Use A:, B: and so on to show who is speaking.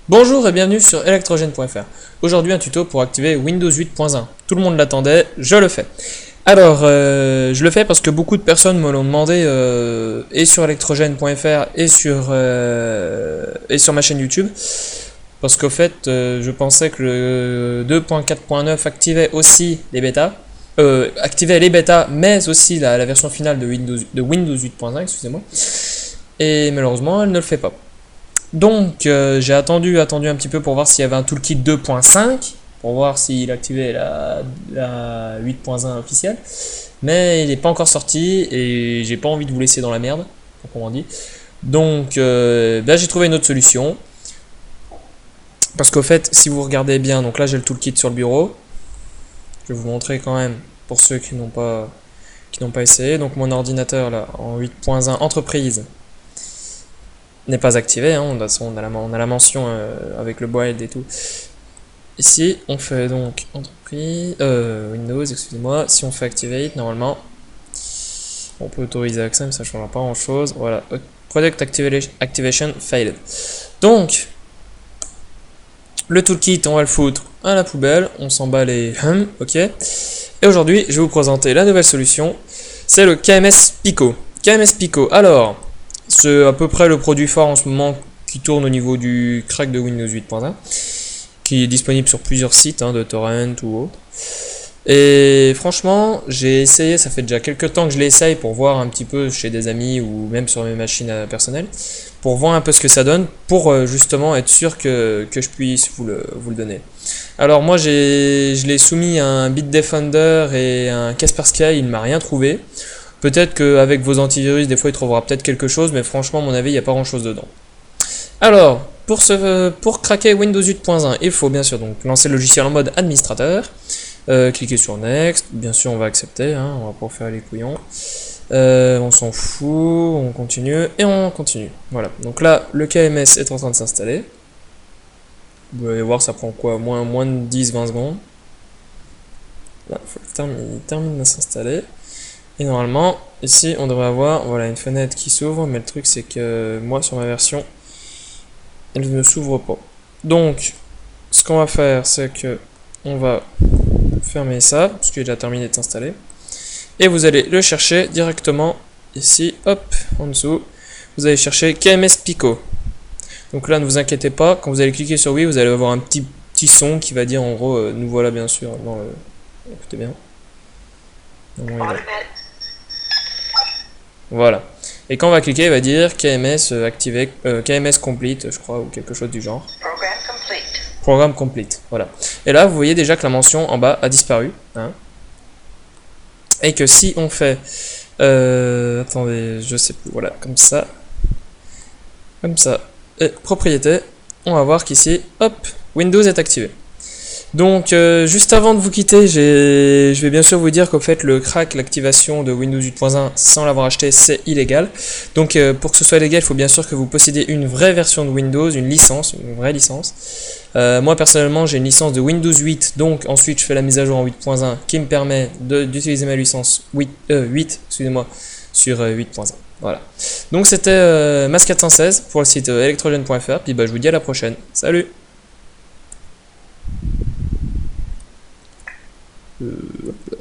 A: Bonjour et bienvenue sur electrogene.fr. Aujourd'hui un tuto pour activer Windows 8.1. Tout le monde l'attendait, je le fais. Alors, je le fais parce que beaucoup de personnes me l'ont demandé et sur electrogene.fr et sur ma chaîne YouTube. Parce qu'au fait, je pensais que le 2.4.9 activait aussi les bêtas. Activait les bêtas, mais aussi la version finale de Windows 8.1, excusez-moi. Et malheureusement, elle ne le fait pas. Donc j'ai attendu un petit peu pour voir s'il y avait un toolkit 2.5 pour voir s'il activait la 8.1 officielle, mais il n'est pas encore sorti et j'ai pas envie de vous laisser dans la merde, proprement dit. Donc j'ai trouvé une autre solution, parce qu'au fait, si vous regardez bien, donc là j'ai le toolkit sur le bureau, je vais vous montrer quand même pour ceux qui n'ont pas essayé. Donc mon ordinateur là en 8.1 entreprise n'est pas activé, hein. On a la mention avec le bold et tout. Ici, on fait donc entreprise, Windows, excusez-moi. Si on fait Activate, normalement, on peut autoriser accès, mais ça ne changera pas grand chose. Voilà, Product Activation Failed. Donc, le toolkit, on va le foutre à la poubelle, on s'en bat les ok. Et aujourd'hui, je vais vous présenter la nouvelle solution, c'est le KMS Pico. KMS Pico, alors, c'est à peu près le produit phare en ce moment qui tourne au niveau du crack de Windows 8.1, qui est disponible sur plusieurs sites, de torrent ou autre. Et franchement, j'ai essayé, ça fait déjà quelques temps que je l'essaye pour voir un petit peu chez des amis ou même sur mes machines personnelles, pour voir un peu ce que ça donne, pour justement être sûr que je puisse vous le donner. Alors moi, je l'ai soumis à un Bitdefender et un Kaspersky, il ne m'a rien trouvé. Peut-être qu'avec vos antivirus, des fois il trouvera peut-être quelque chose, mais franchement, à mon avis, il n'y a pas grand chose dedans. Alors, pour craquer Windows 8.1, il faut bien sûr donc lancer le logiciel en mode administrateur, cliquer sur Next, bien sûr on va accepter, on va pas faire les couillons, on s'en fout, on continue, et on continue. Voilà, donc là, le KMS est en train de s'installer. Vous allez voir, ça prend quoi, moins de 10-20 secondes. Là, il termine de s'installer. Et normalement, ici, on devrait avoir voilà, une fenêtre qui s'ouvre, mais le truc, c'est que moi, sur ma version, elle ne s'ouvre pas. Donc, ce qu'on va faire, c'est que on va fermer ça, parce qu'il a terminé de s'installer. Et vous allez le chercher directement ici, hop, en dessous. Vous allez chercher KMS Pico. Donc là, ne vous inquiétez pas, quand vous allez cliquer sur oui, vous allez avoir un petit son qui va dire en gros, nous voilà bien sûr dans le... Écoutez bien. Voilà. Et quand on va cliquer, il va dire KMS activé, KMS complete, je crois, ou quelque chose du genre. Programme complete. Voilà. Et là, vous voyez déjà que la mention en bas a disparu. Et que si on fait... attendez, je sais plus. Voilà, comme ça. Comme ça. Et propriété, on va voir qu'ici, hop, Windows est activé. Donc, juste avant de vous quitter, je vais bien sûr vous dire qu'au fait, le crack, l'activation de Windows 8.1 sans l'avoir acheté, c'est illégal. Donc, pour que ce soit légal, il faut bien sûr que vous possédiez une vraie version de Windows, une vraie licence. Moi, personnellement, j'ai une licence de Windows 8, donc ensuite, je fais la mise à jour en 8.1 qui me permet d'utiliser ma licence 8, excusez-moi, sur 8.1. Voilà. Donc, c'était Mas416 pour le site electrogene.fr. Puis, je vous dis à la prochaine. Salut! Hop là.